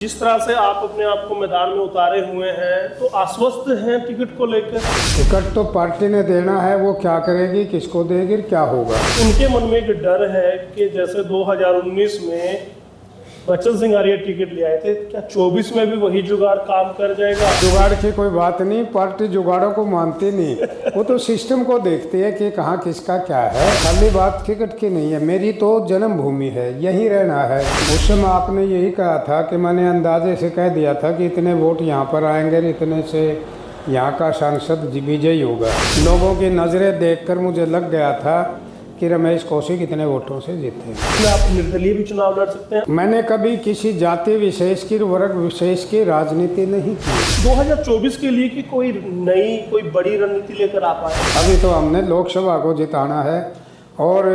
जिस तरह से आप अपने आप को मैदान में उतारे हुए हैं तो आश्वस्त हैं टिकट को लेकर? टिकट तो पार्टी ने देना है, वो क्या करेगी, किसको देगी, क्या होगा। उनके मन में एक डर है कि जैसे 2019 में बच्चन सिंघानिया टिकट ले आए थे, क्या 24 में भी वही जुगाड़ काम कर जाएगा? जुगाड़ की कोई बात नहीं, पार्टी जुगाड़ों को मानती नहीं, वो तो सिस्टम को देखती है कि कहाँ किसका क्या है। खाली बात टिकट की नहीं है, मेरी तो जन्मभूमि है, यहीं रहना है। उस समय आपने यही कहा था कि मैंने अंदाजे से कह दिया था कि इतने वोट यहाँ पर आएंगे, इतने से यहाँ का सांसद विजयी होगा। लोगों की नज़रें देखकर मुझे लग गया था कि रमेश कौशिक इतने वोटों से जीते। आप निर्दलीय भी चुनाव लड़ सकते हैं। मैंने कभी किसी जाति विशेष की, वर्ग विशेष की राजनीति नहीं की। 2024 के लिए कि कोई नई कोई बड़ी रणनीति लेकर आ पाए? अभी तो हमने लोकसभा को जिताना है और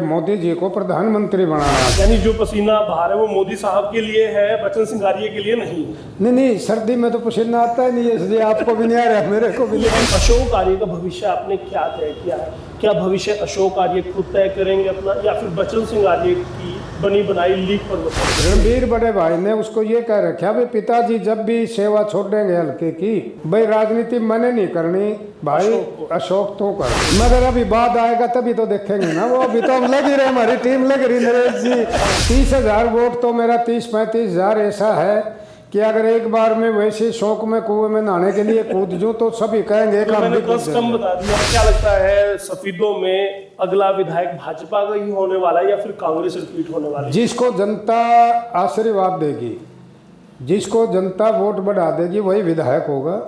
मोदी जी को प्रधानमंत्री बनाना है। यानी जो पसीना बहा रहे वो मोदी साहब के लिए है, बच्चन सिंघानिया के लिए नहीं? नहीं, सर्दी में तो पसीना आता ही नहीं है, इसलिए आपको भी नहीं आ रहा, मेरे को भी नहीं। लेकिन अशोक आर्य का भविष्य आपने क्या तय किया है? क्या भविष्य अशोक आर्य खुद तय करेंगे अपना, या फिर बच्चन सिंघानिया की बनी बनाई लीग पर? रणबीर बड़े भाई ने उसको ये कह रखा भाई पिताजी जब भी सेवा छोड़ेंगे हल्के की, भाई राजनीति मैंने नहीं करनी, भाई अशोक तो कर। मगर अभी बाद आएगा तभी तो देखेंगे ना, वो अभी तो हम लग ही रहे, हमारी टीम लग रही नरेश जी। 30,000 वोट तो मेरा 30-35,000 ऐसा है कि अगर एक बार में वैसे शौक में कुएं में नहाने के लिए कूद जाऊं तो सभी कहेंगे तो मैंने कम बता दिया। क्या लगता है सफेदों में अगला विधायक भाजपा का ही होने वाला है या फिर कांग्रेस रिपीट होने वाला है? जिसको जनता आशीर्वाद देगी, जिसको जनता वोट बढ़ा देगी, वही विधायक होगा।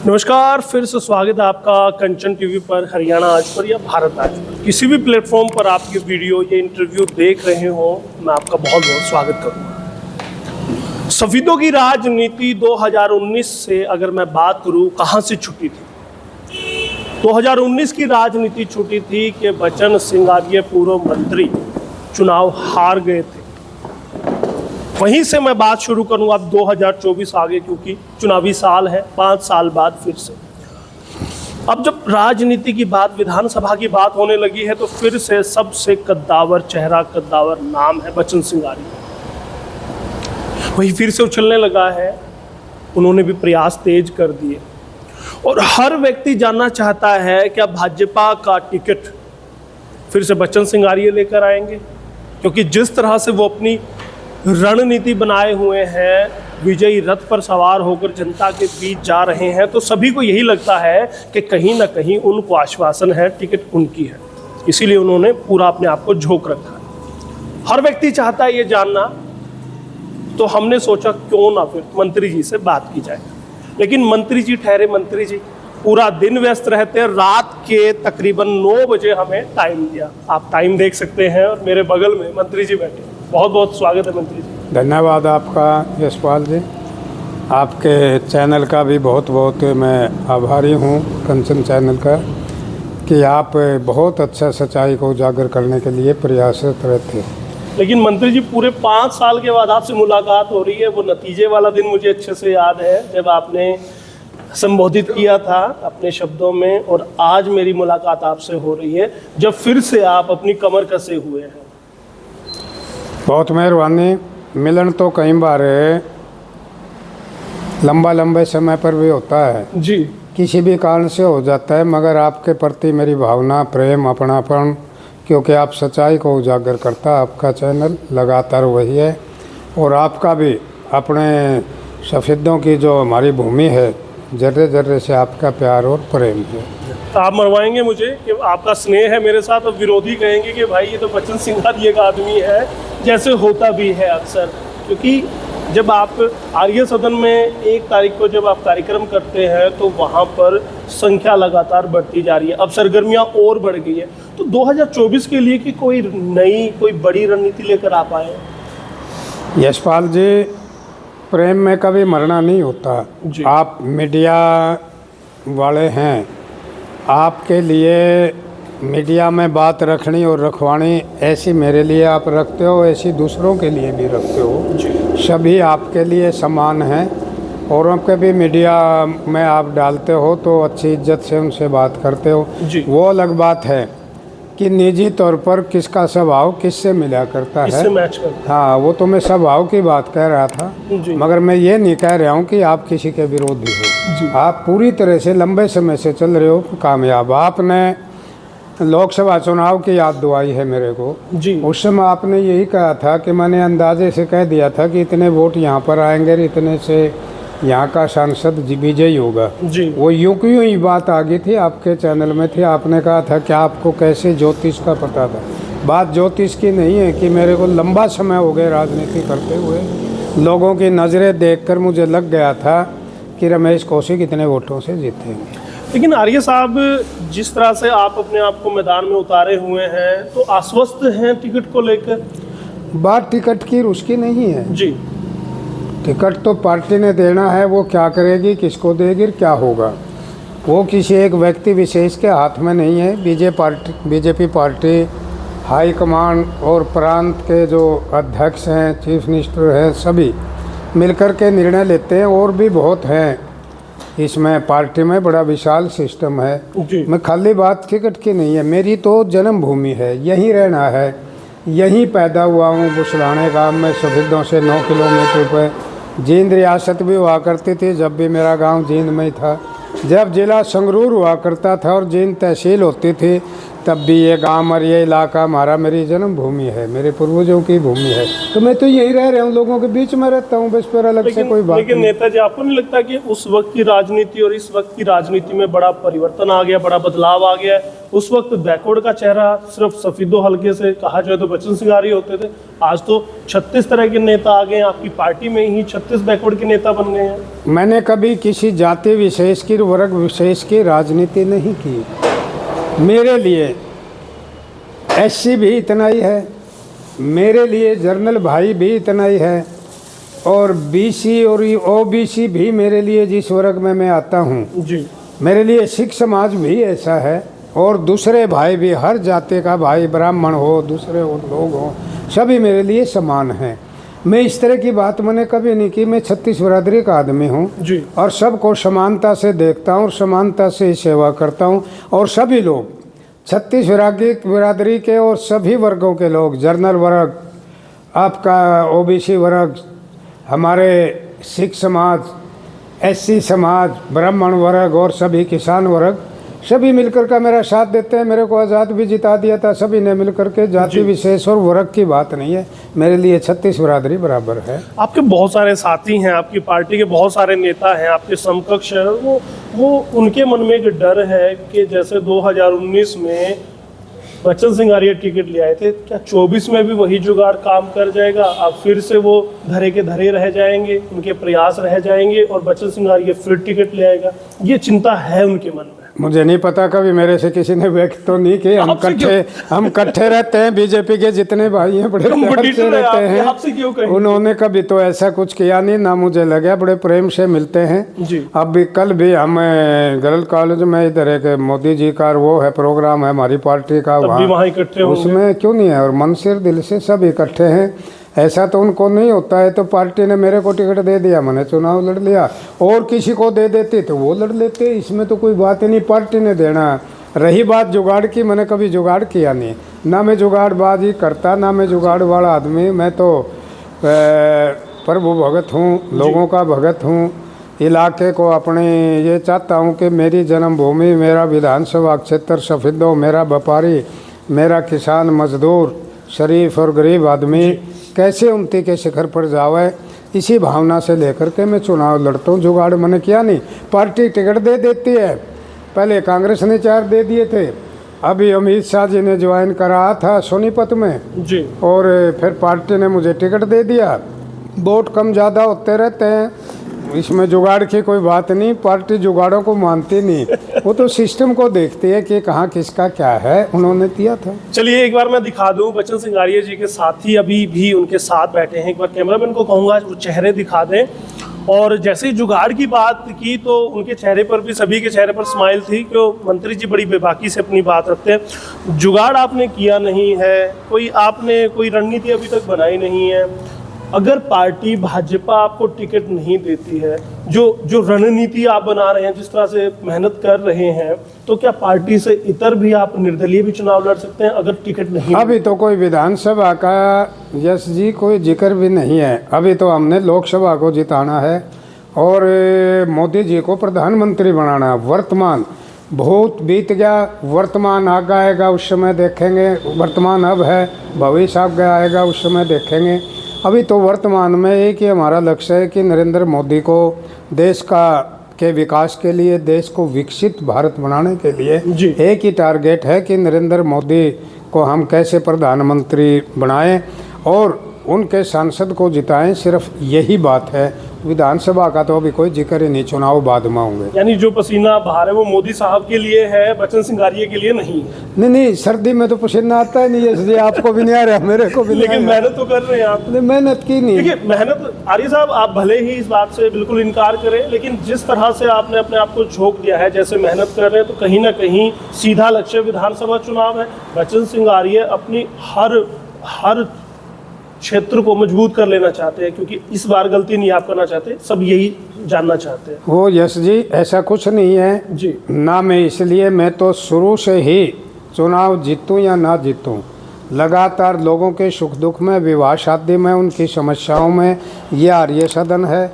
नमस्कार, फिर से स्वागत है आपका कंचन टीवी पर, हरियाणा आज पर या भारत आज पर। किसी भी प्लेटफॉर्म पर आप ये वीडियो ये इंटरव्यू देख रहे हो, मैं आपका बहुत बहुत स्वागत करूँगा। सफेदों की राजनीति 2019 से अगर मैं बात करूँ कहाँ से छुटी थी? 2019 की राजनीति छुटी थी कि बच्चन सिंघानिया पूर्व मंत्री चुनाव हार गए थे। वहीं से मैं बात शुरू करूंगा अब 2024 आगे, क्योंकि चुनावी साल है, 5 साल बाद फिर से। अब जब राजनीति की बात, विधानसभा की बात होने लगी है तो फिर से सबसे कद्दावर चेहरा, कद्दावर नाम है बच्चन सिंघानिया। वही फिर से उछलने लगा है, उन्होंने भी प्रयास तेज कर दिए और हर व्यक्ति जानना चाहता है क्या भाजपा का टिकट फिर से बच्चन सिंघानिया लेकर आएंगे? क्योंकि जिस तरह से वो अपनी रणनीति बनाए हुए हैं, विजयी रथ पर सवार होकर जनता के बीच जा रहे हैं, तो सभी को यही लगता है कि कहीं ना कहीं उनको आश्वासन है टिकट उनकी है, इसीलिए उन्होंने पूरा अपने आप को झोंक रखा है। हर व्यक्ति चाहता है ये जानना, तो हमने सोचा क्यों ना फिर मंत्री जी से बात की जाए। लेकिन मंत्री जी ठहरे मंत्री जी, पूरा दिन व्यस्त रहते हैं, रात के तकरीबन 9 बजे हमें टाइम दिया। आप टाइम देख सकते हैं और मेरे बगल में मंत्री जी बैठे। बहुत बहुत स्वागत है मंत्री जी। धन्यवाद आपका यशपाल जी, आपके चैनल का भी बहुत बहुत मैं आभारी हूँ, कंचन चैनल का, कि आप बहुत अच्छा सच्चाई को उजागर करने के लिए प्रयासरत रहते हैं। लेकिन मंत्री जी पूरे 5 साल के बाद आपसे मुलाकात हो रही है, वो नतीजे वाला दिन मुझे अच्छे से याद है जब आपने संबोधित किया था अपने शब्दों में, और आज मेरी मुलाकात आपसे हो रही है जब फिर से आप अपनी कमर कसे हुए हैं। बहुत मेहरबानी। मिलन तो कई बार लंबे समय पर भी होता है जी, किसी भी कारण से हो जाता है, मगर आपके प्रति मेरी भावना, प्रेम, अपनापन, क्योंकि आप सच्चाई को उजागर करता, आपका चैनल लगातार वही है, और आपका भी अपने सफेदों की जो हमारी भूमि है, जर्रे जर्रे से आपका प्यार और प्रेम है। आप मरवाएंगे मुझे कि आपका स्नेह है मेरे साथ, और विरोधी कहेंगे कि भाई ये तो बच्चन सिंघानिया का आदमी है, जैसे होता भी है अक्सर। क्योंकि जब आप आर्य सदन में 1 तारीख को जब आप कार्यक्रम करते हैं तो वहाँ पर संख्या लगातार बढ़ती जा रही है, अब सरगर्मियाँ और बढ़ गई है। तो 2024 के लिए कि कोई नई कोई बड़ी रणनीति लेकर आ पाए? यशपाल जी, प्रेम में कभी मरना नहीं होता। आप मीडिया वाले हैं, आपके लिए मीडिया में बात रखनी और रखवानी, ऐसी मेरे लिए आप रखते हो, ऐसी दूसरों के लिए भी रखते हो। सभी आपके लिए समान हैं, और उनके भी मीडिया में आप डालते हो तो अच्छी इज्जत से उनसे बात करते हो, वो अलग बात है। कि निजी तौर पर किसका स्वभाव किससे मिला करता इससे है। मैच करता हाँ, वो तो मैं स्वभाव की बात कह रहा था, जी। मगर मैं ये नहीं कह रहा हूँ कि आप किसी के विरोधी जी। हो। आप पूरी तरह से लंबे समय से चल रहे हो कामयाब। आपने लोकसभा चुनाव की याद दिलाई है मेरे को। जी। उस समय आपने यही कहा था कि मैंने अंदाजे से कह दिया था कि इतने वोट यहाँ पर आएंगे, इतने से यहाँ का सांसद विजयी होगा। जी। वो यूं की यूं ही बात आ गई थी, आपके चैनल में थी। आपने कहा था कि आपको कैसे ज्योतिष का पता था। बात ज्योतिष की नहीं है कि मेरे को लंबा समय हो गया राजनीति करते हुए, लोगों की नज़रें देखकर मुझे लग गया था कि रमेश कौशिक इतने वोटों से जीतेंगे। लेकिन आर्य साहब, जिस तरह से आप अपने आप को मैदान में उतारे हुए हैं, तो आश्वस्त हैं टिकट को लेकर? बात टिकट की उसकी नहीं है जी। टिकट तो पार्टी ने देना है, वो क्या करेगी, किसको देगी, क्या होगा, वो किसी एक व्यक्ति विशेष के हाथ में नहीं है। बीजेपी पार्टी हाईकमान और प्रांत के जो अध्यक्ष हैं, चीफ मिनिस्टर हैं, सभी मिलकर के निर्णय लेते हैं। और भी बहुत हैं इसमें, पार्टी में बड़ा विशाल सिस्टम है। जी। मैं खाली बात टिकट की नहीं है, मेरी तो जन्मभूमि है, यहीं रहना है, यहीं पैदा हुआ हूँ। बुसलाने गांव में सफेदों से 9 किलोमीटर पर। जींद रियासत भी हुआ करती थी जब भी मेरा गांव जींद में ही था। जब जिला संगरूर हुआ करता था और जींद तहसील होती थी, तब भी ये गांव और ये इलाका हमारा, मेरी जन्मभूमि है, मेरे पूर्वजों की भूमि है। तो मैं तो यहीं रह रहा हूँ, लोगों के बीच में रहता हूँ, बस पर अलग से कोई बात लेकिन नहीं। नेताजी, आपको नहीं लगता कि उस वक्त की राजनीति और इस वक्त की राजनीति में बड़ा परिवर्तन आ गया, बड़ा बदलाव आ गया है? उस वक्त बैकवर्ड का चेहरा सिर्फ सफेदो हल्के से कहा जाए तो बच्चन सिंह आर्य होते थे। आज तो 36 तरह के नेता आ गए हैं, आपकी पार्टी में ही 36 बैकवर्ड के नेता बन गए हैं। मैंने कभी किसी जाति विशेष की, वर्ग विशेष की राजनीति नहीं की। मेरे लिए एससी भी इतना ही है, मेरे लिए जर्नल भाई भी इतना ही है, और बीसी और ओबीसी भी मेरे लिए, जिस वर्ग में मैं आता हूँ, जी। मेरे लिए सिख समाज भी ऐसा है। और दूसरे भाई भी, हर जाति का भाई, ब्राह्मण हो, दूसरे लोग हो, सभी मेरे लिए समान हैं। मैं इस तरह की बात मैंने कभी नहीं की। मैं 36 बिरादरी का आदमी हूँ जी। और सबको समानता से देखता हूँ और समानता से सेवा करता हूँ। और सभी लोग 36 बिरादरी के और सभी वर्गों के लोग, जर्नल वर्ग, आपका ओबीसी वर्ग, हमारे सिख समाज, एससी समाज, ब्राह्मण वर्ग और सभी किसान वर्ग, सभी मिलकर का मेरा साथ देते हैं। मेरे को आज़ाद भी जिता दिया था सभी ने मिलकर के। जाति विशेष और वर्ग की बात नहीं है, मेरे लिए 36 बिरादरी बराबर है। आपके बहुत सारे साथी हैं, आपकी पार्टी के बहुत सारे नेता हैं, आपके समकक्ष हैं। वो उनके मन में एक डर है कि जैसे 2019 में बच्चन सिंह आर्य टिकट ले आए थे, क्या 24 में भी वही जुगाड़ काम कर जाएगा? अब फिर से वो धरे के धरे रह जाएंगे, उनके प्रयास रह जाएंगे और बच्चन सिंह आर्य फिर टिकट ले आएगा? ये चिंता है उनके मन में। मुझे नहीं पता, कभी मेरे से किसी ने व्यक्त तो नहीं कि हम इकट्ठे रहते हैं। बीजेपी के जितने भाई हैं बड़े प्यार से रहते हैं, आपसे क्यों कहें? उन्होंने कभी तो ऐसा कुछ किया नहीं, ना मुझे लगा, बड़े प्रेम से मिलते हैं। जी। अब भी कल भी हम गर्ल कॉलेज में इधर एक मोदी जी का वो है प्रोग्राम है हमारी पार्टी का, वहाँ इकट्ठे होंगे। उसमें क्यों नहीं है, और मन से दिल से सब इकट्ठे हैं। ऐसा तो उनको नहीं होता है। तो पार्टी ने मेरे को टिकट दे दिया, मैंने चुनाव लड़ लिया, और किसी को दे देते तो वो लड़ लेते, इसमें तो कोई बात ही नहीं, पार्टी ने देना। रही बात जुगाड़ की, मैंने कभी जुगाड़ किया नहीं, ना मैं जुगाड़बाजी करता, ना मैं जुगाड़ वाला आदमी। मैं तो प्रभु भगत हूँ, लोगों का भगत हूँ, इलाके को अपने ये चाहता हूँ कि मेरी जन्मभूमि, मेरा विधानसभा क्षेत्र सफेदों, मेरा व्यापारी, मेरा किसान, मजदूर, शरीफ और गरीब आदमी कैसे उन्नति के शिखर पर जावे, इसी भावना से लेकर के मैं चुनाव लड़ता हूँ। जुगाड़ मैंने किया नहीं। पार्टी टिकट दे देती है, पहले कांग्रेस ने 4 दे दिए थे, अभी अमित शाह जी ने ज्वाइन करा था सोनीपत में जी, और फिर पार्टी ने मुझे टिकट दे दिया। वोट कम ज़्यादा होते रहते हैं, इसमें जुगाड़ की कोई बात नहीं। पार्टी जुगाड़ों को मानती नहीं, वो तो सिस्टम को देखती है कि कहाँ किसका क्या है, उन्होंने दिया था। चलिए एक बार मैं दिखा दूं, बच्चन सिंह आर्य जी के साथी अभी भी उनके साथ बैठे हैं। एक बार कैमरामैन को कहूँगा वो चेहरे दिखा दें। और जैसे ही जुगाड़ की बात की तो उनके चेहरे पर भी, सभी के चेहरे पर स्माइल थी, क्यों मंत्री जी बड़ी बेबाकी से अपनी बात रखते हैं। जुगाड़ आपने किया नहीं है, आपने कोई रणनीति अभी तक बनाई नहीं है, अगर पार्टी भाजपा आपको टिकट नहीं देती है, जो रणनीति आप बना रहे हैं, जिस तरह से मेहनत कर रहे हैं, तो क्या पार्टी से इतर भी आप निर्दलीय भी चुनाव लड़ सकते हैं अगर टिकट नहीं? अभी तो कोई विधानसभा का यश जी कोई जिक्र भी नहीं है। अभी तो हमने लोकसभा को जिताना है और मोदी जी को प्रधानमंत्री बनाना। वर्तमान भूत बीत गया, वर्तमान आगे आएगा, उस समय देखेंगे। वर्तमान अब है, भविष्य आगे आएगा, उस समय देखेंगे। अभी तो वर्तमान में एक ही हमारा लक्ष्य है कि नरेंद्र मोदी को देश के विकास के लिए, देश को विकसित भारत बनाने के लिए एक ही टारगेट है कि नरेंद्र मोदी को हम कैसे प्रधानमंत्री बनाएं और उनके सांसद को जिताएं। सिर्फ यही बात है। विधानसभा का तो अभी कोई जिक्र ही नहीं, चुनाव बाद में होंगे। यानी जो पसीना बाहर है वो मोदी साहब के लिए है, बच्चन सिंघारिया के लिए नहीं है। नहीं, सर्दी में तो पसीना आता ही नहीं है इसलिए आपको भी नहीं आ रहा, मेरे को भी नहीं। लेकिन मेहनत तो कर रहे हैं आप। मेहनत की नहीं। देखिए, मेहनत आर्य साहब, आप भले ही इस बात से बिल्कुल इनकार करें, लेकिन जिस तरह से आपने अपने आप को झोंक दिया है, जैसे मेहनत कर रहे हैं, तो कहीं ना कहीं सीधा लक्ष्य विधानसभा चुनाव है। बच्चन सिंघारिया अपनी हर क्षेत्र को मजबूत कर लेना चाहते हैं, क्योंकि इस बार गलती नहीं आप करना चाहते, सब यही जानना चाहते हैं। वो यश जी ऐसा कुछ नहीं है जी ना। मैं इसलिए मैं तो शुरू से ही चुनाव जीतूं या ना जीतूं, लगातार लोगों के सुख दुख में, विवाह शादी में, उनकी समस्याओं में, ये आर्य सदन है।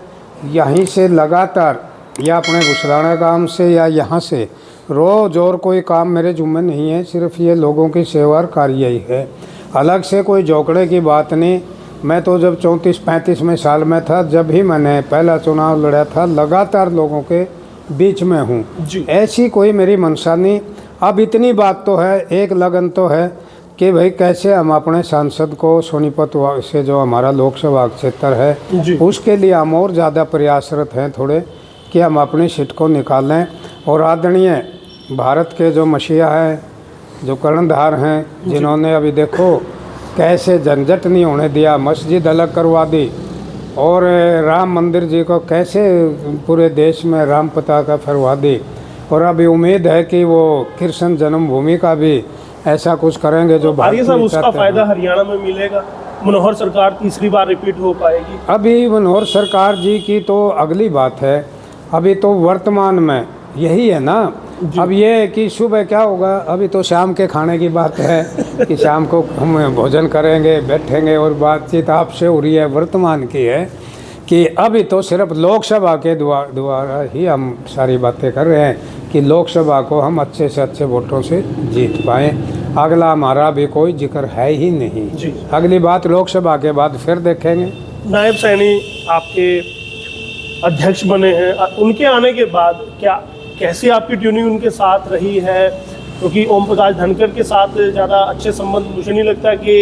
यहीं से लगातार या अपने घुसराना काम से या यहाँ से रोज़ और कोई काम मेरे जुम्मे नहीं है। सिर्फ ये लोगों की सेवा और कार्य ही है। अलग से कोई जोकड़े की बात नहीं। मैं तो जब 34-35 साल में था, जब भी मैंने पहला चुनाव लड़ा था, लगातार लोगों के बीच में हूँ। ऐसी कोई मेरी मंशा नहीं। अब इतनी बात तो है, एक लगन तो है कि भाई कैसे हम अपने सांसद को सोनीपत से, जो हमारा लोकसभा क्षेत्र है, उसके लिए हम और ज़्यादा प्रयासरत हैं थोड़े कि हम अपनी सीट को निकालें। और आदरणीय भारत के जो मसीहा हैं, जो कर्णधार हैं, जिन्होंने अभी देखो कैसे झंझट नहीं होने दिया, मस्जिद अलग करवा दी और राम मंदिर जी को कैसे पूरे देश में राम पताका फहरवा दी। और अभी उम्मीद है कि वो कृष्ण जन्मभूमि का भी ऐसा कुछ करेंगे जो आर्य साहब, उसका फायदा हरियाणा में मिलेगा। मनोहर सरकार तीसरी बार रिपीट हो पाएगी। अभी मनोहर सरकार जी की तो अगली बात है। अभी तो वर्तमान में यही है ना। अब ये कि सुबह क्या होगा, अभी तो शाम के खाने की बात है कि शाम को हम भोजन करेंगे, बैठेंगे और बातचीत आपसे हो रही है। वर्तमान की है कि अभी तो सिर्फ लोकसभा के द्वारा ही हम सारी बातें कर रहे हैं कि लोकसभा को हम अच्छे से अच्छे वोटों से जीत पाएँ। अगला हमारा भी कोई जिक्र है ही नहीं। अगली बात लोकसभा के बाद फिर देखेंगे। नायब सैनी आपके अध्यक्ष बने हैं, उनके आने के बाद कैसी आपकी ट्यूनिंग उनके साथ रही है? क्योंकि ओम प्रकाश धनखड़ के साथ ज़्यादा अच्छे संबंध मुझे नहीं लगता कि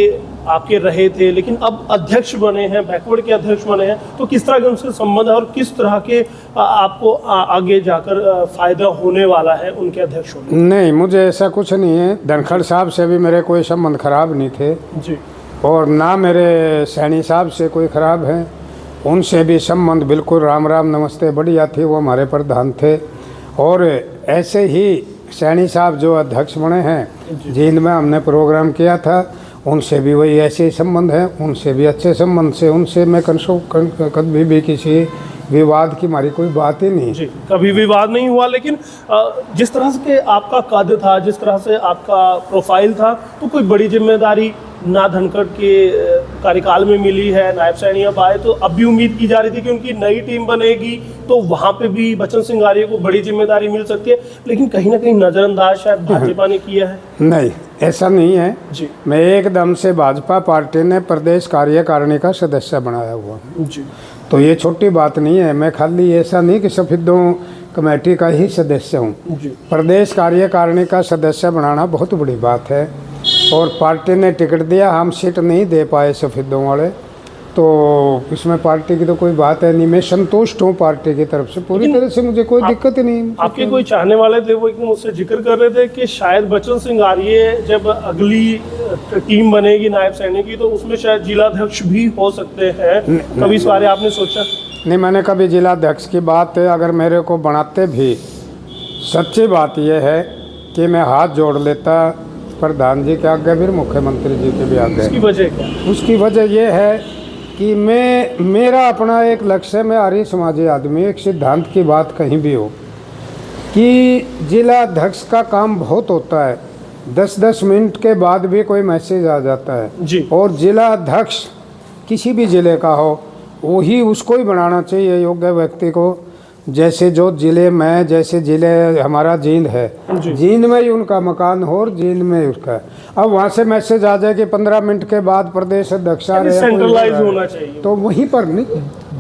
आपके रहे थे, लेकिन अब अध्यक्ष बने हैं, बैकवर्ड के अध्यक्ष बने हैं, तो किस तरह के उनसे संबंध है और किस तरह के आपको आगे जाकर फायदा होने वाला है उनके अध्यक्ष होने? नहीं, मुझे ऐसा कुछ नहीं है। धनखड़ साहब से भी मेरे कोई संबंध खराब नहीं थे जी, और ना मेरे सैनी साहब से कोई ख़राब है। उनसे भी संबंध बिल्कुल राम राम नमस्ते बढ़िया थी। वो हमारे प्रधान थे। और ऐसे ही सैनी साहब जो अध्यक्ष बने हैं, जींद में हमने प्रोग्राम किया था, उनसे भी वही ऐसे ही संबंध है। उनसे भी अच्छे संबंध से, उनसे मैं कभी भी किसी विवाद की हमारी कोई बात ही नहीं। जी, कभी विवाद नहीं हुआ। लेकिन जिस तरह से आपका कद था, जिस तरह से आपका प्रोफाइल था, तो कोई बड़ी जिम्मेदारी ना धनखड़ के कार्यकाल में मिली है। नायब सैनी अब आए तो अब भी उम्मीद की जा रही थी कि उनकी नई टीम बनेगी तो वहाँ पे भी बच्चन सिंघारिया को बड़ी जिम्मेदारी मिल सकती है, लेकिन कहीं ना कहीं नज़रअंदाज शायद भाजपा ने किया है। नहीं, ऐसा नहीं है जी। मैं एकदम से भाजपा पार्टी ने प्रदेश कार्यकारिणी का सदस्य बनाया हुआ जी, तो ये छोटी बात नहीं है। मैं खाली ऐसा नहीं कि सफेदों कमेटी का ही सदस्य हूँ। प्रदेश कार्यकारिणी का सदस्य बनाना बहुत बड़ी बात है। और पार्टी ने टिकट दिया, हम सीट नहीं दे पाए सफेदों वाले, तो इसमें पार्टी की तो कोई बात है नहीं। मैं संतुष्ट हूँ पार्टी की तरफ से पूरी तरह से, मुझे कोई दिक्कत ही नहीं। आपके कोई चाहने वाले थे, वो एकदम मुझसे जिक्र कर रहे थे कि शायद बच्चन सिंघारिया जब अगली टीम बनेगी नायब सैनी की, तो उसमें शायद जिलाध्यक्ष भी हो सकते हैं। कभी इस बारे आपने सोचा? नहीं, मैंने कभी जिलाध्यक्ष की बात अगर मेरे को बनाते भी, सच्ची बात यह है कि मैं हाथ जोड़ लेता प्रधान जी के आगे, फिर मुख्यमंत्री जी के भी आगे। उसकी वजह क्या? उसकी वजह यह है कि मेरा अपना एक लक्ष्य है, मैं आर्य समाजी आदमी, एक सिद्धांत की बात कहीं भी हो कि जिला अध्यक्ष का काम बहुत होता है, 10-10 मिनट के बाद भी कोई मैसेज आ जाता है जी। और जिला अध्यक्ष किसी भी ज़िले का हो वही उसको ही बनाना चाहिए योग्य व्यक्ति को। जैसे जो ज़िले में, जैसे ज़िले हमारा जींद है, जींद में ही उनका मकान हो और जींद में ही उसका। अब वहाँ से मैसेज आ जाए कि 15 मिनट के बाद प्रदेश अध्यक्ष आ रहे हैं, सेंट्रलाइज होना चाहिए, तो वहीं पर नहीं,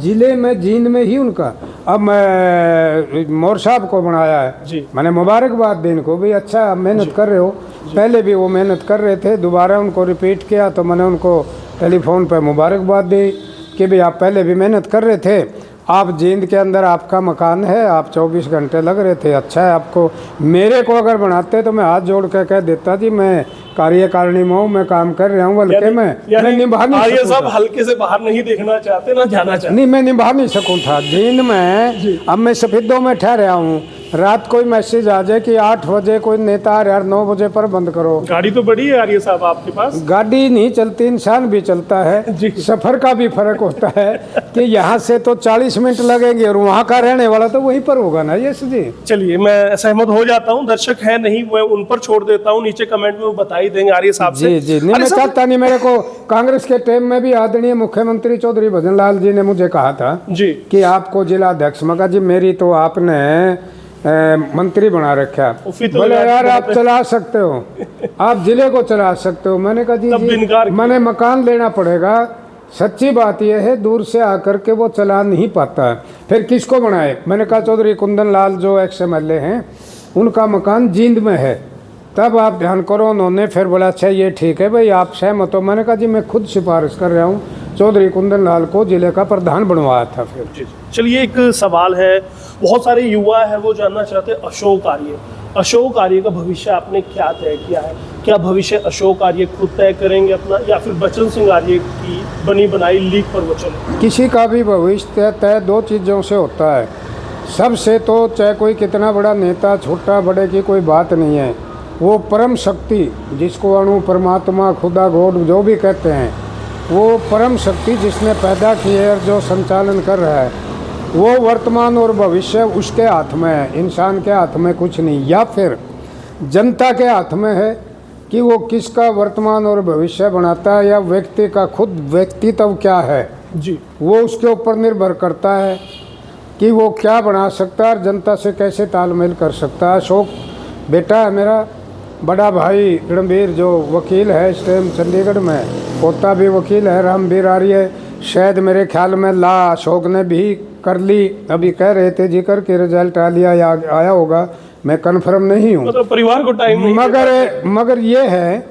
ज़िले में जींद में ही उनका। अब मैं मोर साहब को बनाया है, मैंने मुबारकबाद दी इनको भी, अच्छा मेहनत कर रहे हो। पहले भी वो मेहनत कर रहे थे, दोबारा उनको रिपीट किया तो मैंने उनको टेलीफोन पर मुबारकबाद दी कि भाई आप पहले भी मेहनत कर रहे थे, आप जींद के अंदर आपका मकान है, आप 24 घंटे लग रहे थे, अच्छा है आपको। मेरे को अगर बनाते तो मैं हाथ जोड़ कर कह देता जी मैं कार्यकारिणी में हूँ, मैं काम कर रहा हूँ, बल्कि मैं निभा नहीं आर्य साहब सकूँ। हल्के से बाहर नहीं देखना चाहते ना जाना चाहते। नहीं, मैं निभा नहीं सकूँ था जींद में। अब मैं सफेदों में ठहरा हूँ, रात कोई मैसेज आ जाए कि 8 बजे कोई नेता आ रहा है, 9 बजे पर बंद करो। गाड़ी तो बड़ी है आर्य साहब आपके पास। गाड़ी नहीं चलती, इंसान भी चलता है। सफर का भी फर्क होता है कि यहाँ से तो 40 मिनट लगेंगे और वहाँ का रहने वाला तो वहीं पर होगा ना। यस जी, चलिए मैं सहमत हो जाता हूँ, दर्शक है नहीं मैं उन पर छोड़ देता हूँ, नीचे कमेंट में वो बता ही देंगे आर्य साहब से। जी नहीं, मैं चाहता नहीं। मेरे को कांग्रेस के टाइम में भी आदरणीय मुख्यमंत्री चौधरी भजन लाल जी ने मुझे कहा था जी कि आपको जिला अध्यक्ष, मगर जी मेरी तो आपने मंत्री बना रखा। बोले यार आप चला सकते हो, आप जिले को चला सकते हो। मैंने कहा जी मैंने मकान लेना पड़ेगा। सच्ची बात यह है, दूर से आकर के वो चला नहीं पाता। फिर किसको बनाए? मैंने कहा चौधरी कुंदन लाल जो XMLA हैं, उनका मकान जींद में है, तब आप ध्यान करो। उन्होंने फिर बोला अच्छा ये ठीक है भाई, आप सहमत हो? मैंने कहा जी मैं खुद सिफारिश कर रहा हूँ, चौधरी कुंदन लाल को जिले का प्रधान बनवाया था। फिर चलिए एक सवाल है, बहुत सारे युवा है वो जानना चाहते हैं अशोक आर्य, अशोक आर्य का भविष्य आपने क्या तय किया है? क्या भविष्य अशोक आर्य खुद तय करेंगे अपना, या फिर बचन सिंह आर्य की बनी बनाई लीग पर वो चले? किसी का भी भविष्य तय 2 चीज़ों से होता है। सबसे तो चाहे कोई कितना बड़ा नेता, छोटा बड़े की कोई बात नहीं है, वो परम शक्ति जिसको अणु, परमात्मा, खुदा, गॉड जो भी कहते हैं, वो परम शक्ति जिसने पैदा की है और जो संचालन कर रहा है, वो वर्तमान और भविष्य उसके हाथ में है, इंसान के हाथ में कुछ नहीं। या फिर जनता के हाथ में है कि वो किसका वर्तमान और भविष्य बनाता है, या व्यक्ति का खुद व्यक्तित्व क्या है जी, वो उसके ऊपर निर्भर करता है कि वो क्या बना सकता है और जनता से कैसे तालमेल कर सकता है। अशोक बेटा है मेरा, बड़ा भाई रणबीर जो वकील है इस टाइम चंडीगढ़ में, पोता भी वकील है रामवीर आर्य, शायद मेरे ख्याल में ला अशोक ने भी कर ली, अभी कह रहे थे जिक्र के रिजल्ट आ लिया या आया होगा, मैं कंफर्म नहीं हूँ। मतलब परिवार को टाइम नहीं। मगर ये है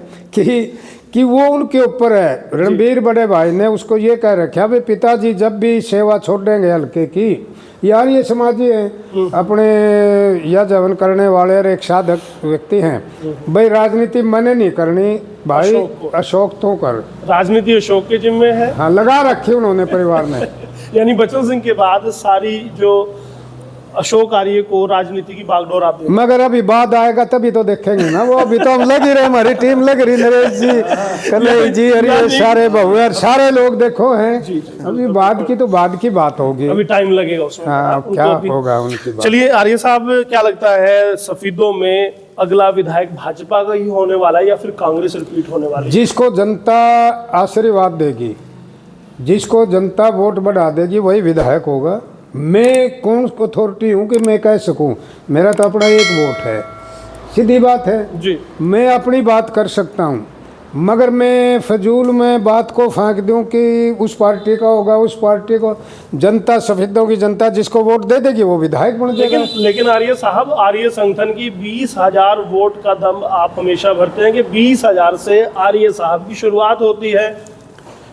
कि वो उनके ऊपर है। रणबीर बड़े भाई ने उसको ये कह रखा भाई पिताजी जब भी सेवा छोड़ेंगे हल्के की, यार ये समाजी हैं अपने या जवन करने वाले और एक साधक व्यक्ति हैं, भाई राजनीति मैंने नहीं करनी भाई, अशोक तो कर। राजनीति अशोक के जिम्मे है। हाँ, लगा रखी उन्होंने परिवार ने। यानी बचन सिंह के बाद सारी जो अशोक आर्य को राजनीति की बागडोर आप देंगे। मगर अभी बाद आएगा तभी तो देखेंगे ना, वो अभी तो हम लग ही रहे, हमारी टीम लग रही, नरेश जी, कन्हैया जी, अरे सारे बहु और सारे लोग देखो हैं। अभी बाद की तो बाद की बात होगी, अभी टाइम लगेगा उसमें। हाँ, क्या होगा उनकी बात। चलिए आर्य साहब, क्या लगता है सफेदों में अगला विधायक भाजपा का ही होने वाला है या फिर कांग्रेस रिपीट होने वाली है? जिसको जनता आशीर्वाद देगी, जिसको जनता वोट बढ़ा देगी वही विधायक होगा। मैं कौन अथॉरिटी हूँ कि मैं कह सकूँ? मेरा तो अपना एक वोट है, सीधी बात है जी। मैं अपनी बात कर सकता हूँ, मगर मैं फजूल में बात को फेंक दूँ कि उस पार्टी का होगा, उस पार्टी को। जनता, सफेदों की जनता जिसको वोट दे देगी वो विधायक बन जाएगा। लेकिन आर्य साहब, आर्य संगठन की 20,000 वोट का दम आप हमेशा भरते हैं कि 20,000 से आर्य साहब की शुरुआत होती है।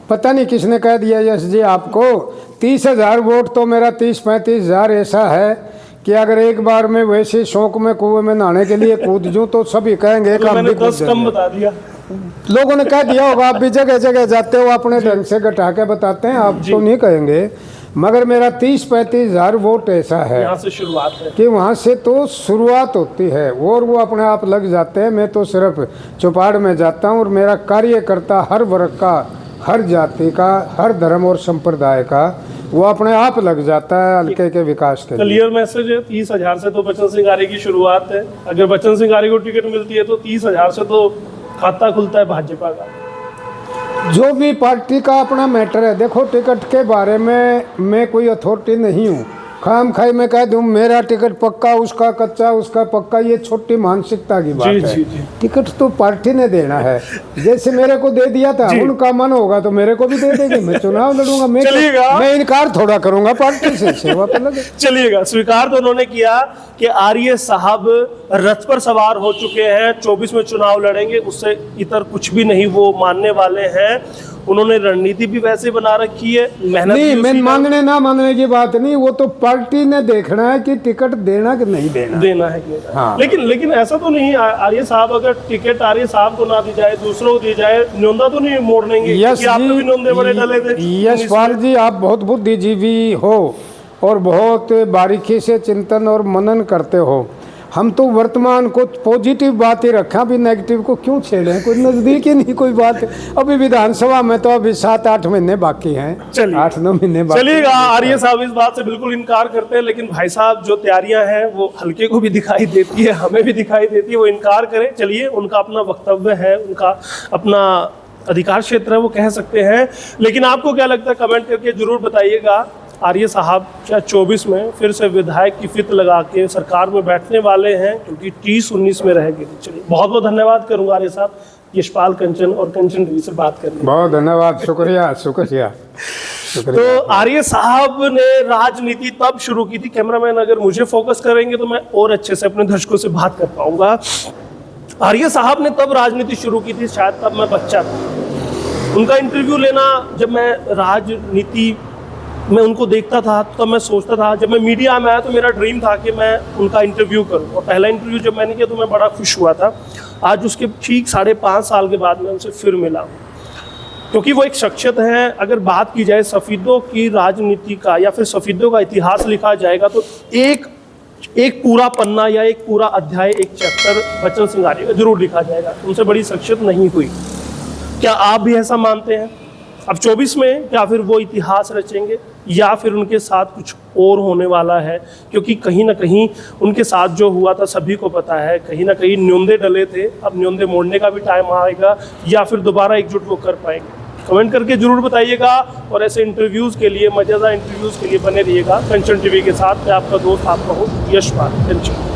पता नहीं किसने कह दिया यश जी आपको, 30,000 वोट तो मेरा 30-35,000 ऐसा है कि अगर एक बार में वैसे शौक में कुएं में नहाने के लिए कूद जूं तो सभी कहेंगे तो मैंने 10 कम बता दिया। लोगों ने कह दिया होगा, आप भी जगह जगह जाते हो अपने ढंग से घटा के बताते हैं, आप तो नहीं कहेंगे। मगर मेरा 30-35,000 वोट ऐसा है यहाँ से शुरुआत है कि वहाँ से तो शुरुआत होती है और वो अपने आप लग जाते हैं। मैं तो सिर्फ चौपाड़ में जाता हूँ और मेरा कार्यकर्ता हर वर्ग का हर जाति का, हर धर्म और संप्रदाय का वो अपने आप लग जाता है हल्के के विकास के लिए। क्लियर मैसेज है। 30,000 से तो बच्चन सिंह आर्य की शुरुआत है। अगर बच्चन सिंह आर्य को टिकट मिलती है तो 30,000 से तो खाता खुलता है भाजपा का। जो भी पार्टी का अपना मैटर है। देखो, टिकट के बारे में मैं कोई अथॉरिटी नहीं हूँ। खाम खाई मैं कह दूं मेरा टिकट पक्का, उसका कच्चा, उसका पक्का, ये छोटी मानसिकता की बात है। जी। टिकट तो पार्टी ने देना है। जैसे मेरे को दे दिया था, उनका मन होगा तो मेरे को भी दे देंगे, मैं चुनाव लड़ूंगा। मैं इनकार थोड़ा करूंगा पार्टी से, सेवा पे लगे। चलिएगा, स्वीकार तो उन्होंने किया कि आर्य साहब रथ पर सवार हो चुके हैं, 24 में चुनाव लड़ेंगे, उससे इतर कुछ भी नहीं वो मानने वाले हैं। उन्होंने रणनीति भी वैसे बना रखी है, मेहनत नहीं, मैं मानने ना मानने की बात नहीं, वो तो पार्टी ने देखना है कि टिकट देना कि नहीं देना है कि हाँ। लेकिन ऐसा तो नहीं आर्य साहब, अगर टिकट आर्य साहब को ना दी जाए, दूसरों को दी जाए, न्योंदा तो नहीं मोड़ लेंगे? यस आप भी न्योंदे बड़े डले थे। यशपाल जी, आप बहुत बुद्धिजीवी हो और बहुत बारीकी से चिंतन और मनन करते हो। हम तो वर्तमान को पॉजिटिव बात ही रखा, अभी नेगेटिव को क्यों छेड़े? कोई नजदीक ही नहीं कोई बात। अभी विधानसभा में तो अभी 7-8 महीने बाकी हैं, 8-9 महीने बाकी। चलिएगा, आर्य साहब इस बात से बिल्कुल इनकार करते हैं, लेकिन भाई साहब जो तैयारियां हैं वो हल्के को भी दिखाई देती है, हमें भी दिखाई देती है। वो इनकार करें, चलिए, उनका अपना वक्तव्य है, उनका अपना अधिकार क्षेत्र है, वो कह सकते हैं। लेकिन आपको क्या लगता है, कमेंट करके जरूर बताइएगा। आर्य साहब क्या 24 में फिर से विधायक की फित लगा के सरकार में बैठने वाले हैं? क्योंकि 30-19 में रहेंगे। चलिए, बहुत बहुत धन्यवाद करूंगा आर्य साहब, यशपाल कंचन और कंचन टीवी से बात करने। बहुत धन्यवाद, शुक्रिया। तो आर्य साहब ने राजनीति तब शुरू की थी, कैमरामैन अगर मुझे फोकस करेंगे तो मैं और अच्छे से अपने दर्शकों से बात कर पाऊंगा। आर्य साहब ने तब राजनीति शुरू की थी, शायद तब मैं बच्चा था। उनका इंटरव्यू लेना, जब मैं राजनीति में उनको देखता था तो मैं सोचता था, जब मैं मीडिया में आया तो मेरा ड्रीम था कि मैं उनका इंटरव्यू करूं। और पहला इंटरव्यू जब मैंने किया तो मैं बड़ा खुश हुआ था। आज उसके ठीक 5.5 साल के बाद मैं उनसे फिर मिला, क्योंकि वो एक शख्सियत है। अगर बात की जाए सफ़ीदों की राजनीति का या फिर सफ़ीदों का इतिहास लिखा जाएगा तो एक पूरा पन्ना या एक पूरा अध्याय, एक चैप्टर बच्चन सिंह आर्य का जरूर लिखा जाएगा। उनसे बड़ी शख्सियत नहीं हुई। क्या आप भी ऐसा मानते हैं? अब 24 में क्या फिर वो इतिहास रचेंगे या फिर उनके साथ कुछ और होने वाला है? क्योंकि कहीं ना कहीं उनके साथ जो हुआ था सभी को पता है, कहीं ना कहीं न्योंदे डले थे। अब न्योंदे मोड़ने का भी टाइम आएगा या फिर दोबारा एकजुट वो कर पाएंगे? कमेंट करके जरूर बताइएगा। और ऐसे इंटरव्यूज़ के लिए, मज़ेदार इंटरव्यूज़ के लिए बने रहिएगा कंचन टीवी के साथ। मैं आपका दोस्त, आपका हूँ यशपाल कंचन।